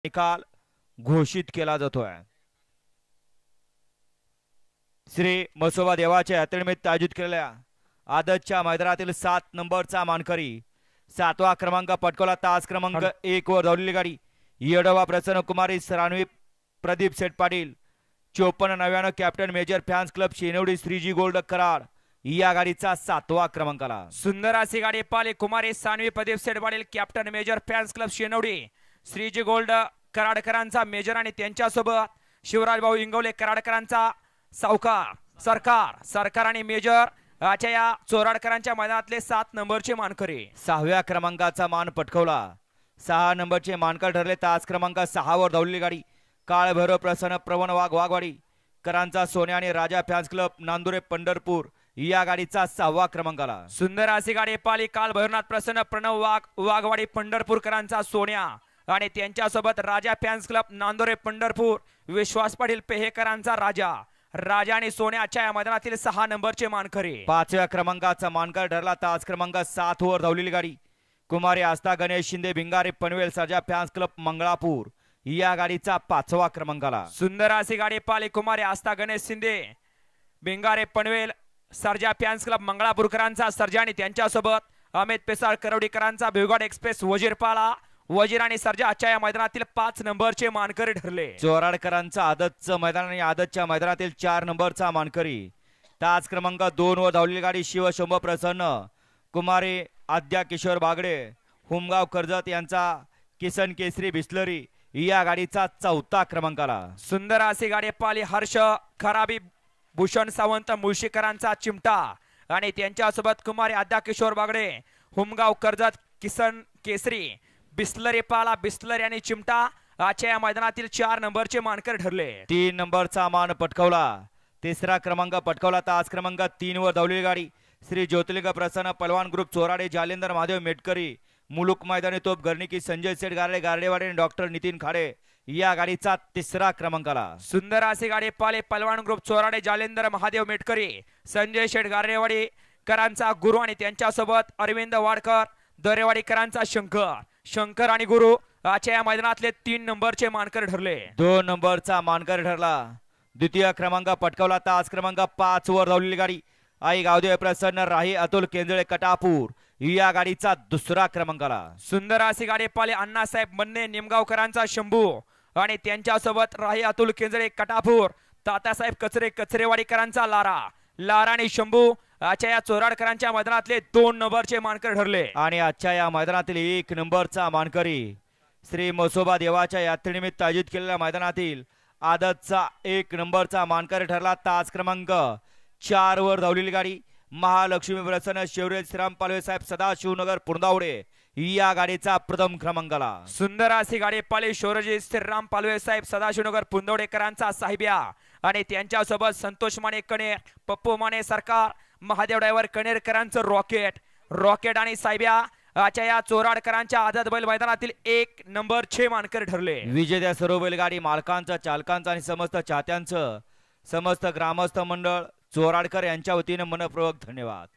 निकाल घोषित केला जातोय। श्री मसोबा देवाच्या यात्रेनिमित्त आयोजित केलेल्या आदतच्या मैदानातील 7 नंबरचा मानकरी 7वा क्रमांक पटकवला। तास क्रमांक 1 वर धावलेली गाडी येडोबा प्रसन्न कुमारी Saranvi Pradeep Seth Patil 5499 captain major fans club Shenwadi Shriji gold Karad या गाडीचा 7वा क्रमांक आला। सुंदर अशी गाडी पाली कुमारी Sanvi Pradeep Seth Patil captain major fans club Shenwadi Shriji gold कराडकरांचा मेजर आणि त्यांच्यासोबत शिवराज भाऊ इंगवले कराडकरांचा सावकार सरकार आणि मेजर आजच्या या चोराडकरांच्या मैदानातले 7 नंबरचे मानकरी 6व्या क्रमांकाचा मान पटकवला। 6 नंबरचे मानकर ठरले। तास क्रमांक 6 वर धावलेली गाडी काळभैरव प्रसन्न प्रवण वाघवाडी करांचा सोन्या आणि राजा फॅन्स क्लब नांदुरे पंढरपूर या गाडीचा 6वा क्रमांक आला। सुंदर अशी गाडी पाली काळभैरवनाथ प्रसन्न प्रणव वाघवाडी पंढरपूरकरांचा सोन्या आणि त्यांच्यासोबत राजा फॅन्स क्लब नांदुरे पंढरपूर विश्वास पाटील पेहेकरांचा राजा आणि सोन्याच्या या मैदानातील 6 नंबरचे मानकरी 5व्या क्रमांकाचा मानकर ठरला। तास क्रमांक 7 वर धावलेली गाडी कुमारी आस्था गणेश शिंदे भिंगारे पनवेल सर्जा फॅन्स क्लब मंगळापूर या गाडीचा 5वा क्रमांक आला। सुंदर अशी गाडी पाली कुमारी आस्था गणेश शिंदे भिंगारे पनवेल सर्जा फॅन्स क्लब मंगळापूरकरांचा सर्जा आणि त्यांच्यासोबत अमित पेसाळ करवडीकरांचा भिवगाड एक्सप्रेस वजीर आणि सर्जा आजच्या या मैदानातील 5 नंबरचे मानकरी ठरले। चोराडकरांचा आदतचं मैदान आणि आदतच्या मैदानातील 4 नंबरचा मानकरी तास क्रमांक 2 वर धावलेली गाडी शिवशंभ प्रसन्न कुमारी आद्या किशोर बागडे हुमगाव कर्जत यांचा किसन केसरी बिस्लरी या गाडीचा 4था क्रमांक आला। सुंदर अशी गाडी पाली हर्ष खराबी भूषण सावंत मुळशीकरांचा चिमटा आणि त्यांच्यासोबत कुमारी आद्या किशोर बागडे हुमगाव कर्जत किसन केसरी बिस्लरी आणि चिमटा आजच्या या मैदानातील 4 नंबरचे मानकर ठरले। 3 नंबरचा मान पटकवला। 3रा क्रमांक पटकवला। तास क्रमांक 3 वर धावलेली गाडी श्री ज्योतिर्लिंग प्रसन्न पलवान ग्रुप चोराडे जालेंदर महादेव मेटकरी मुलुक मैदानी तोप गर्णिकी संजय सेठ गारडे गारडेवाडी आणि डॉक्टर नितीन खाडे या गाडीचा 3रा क्रमांक आला। सुंदर अशी गाडी पाले पलवान ग्रुप चोराडे जालेंदर महादेव मेटकरी संजय शेठ गारडेवाडी करांचा गुरु आणि त्यांच्यासोबत अरविंद वाडकर दरेवाडीकरांचा शंकर आणि गुरु आजच्या या मैदानातले 3 नंबरचे मानकर ठरले। 2 नंबरचा मानकर ठरला। 2य क्रमांक पटकवला। तास क्रमांक 5 वर धावलेली गाडी आई गावदेव प्रसन्न राही अतुल केंजळे कटापूर या गाडीचा 2रा क्रमांक आला। सुंदर अशी गाडी पाले अण्णासाहेब मन्ने निमगावकरांचा शंभू आणि त्यांच्यासोबत राही अतुल केंजळे कटापूर तात्यासाहेब कचरेवाडीकरांचा लारा आणि शंभू आजच्या या चोराडकरांच्या मैदानातले 2 नंबरचे मानकर ठरले। आणि आजच्या या मैदानातील 1 नंबरचा मानकरी श्री मसोबा देवाच्या यात्रेनिमित्त आयोजित केलेल्या मैदानातील आदतचा 1 नंबरचा मानकरी ठरला। तास क्रमांक 4 वर धावलेली गाडी महालक्ष्मी प्रसन्न शिवराज श्रीराम पालवे साहेब सदाशिवनगर पुरंदावडे या गाडीचा प्रथम क्रमांक आला। सुंदर अशी गाडी पाली शिवराज श्रीराम पालवे साहेब सदाशिवनगर पुरंदावडेकरांचा साहिब्या आणि त्यांच्यासोबत संतोष माने कणे पप्पू माने सरकार महादेव ड्रायव्हर कणेरकरांचं रॉकेट आणि साहेब्या आजच्या या चोराडकरांच्या आदत बैल मैदानातील 1 नंबरचे मानकर ठरले। विजेत्या सर्व बैलगाडी मालकांचं चालकांचं आणि समस्त चाहत्यांचं समस्त ग्रामस्थ मंडळ चोराडकर यांच्या वतीने मनपूर्वक धन्यवाद।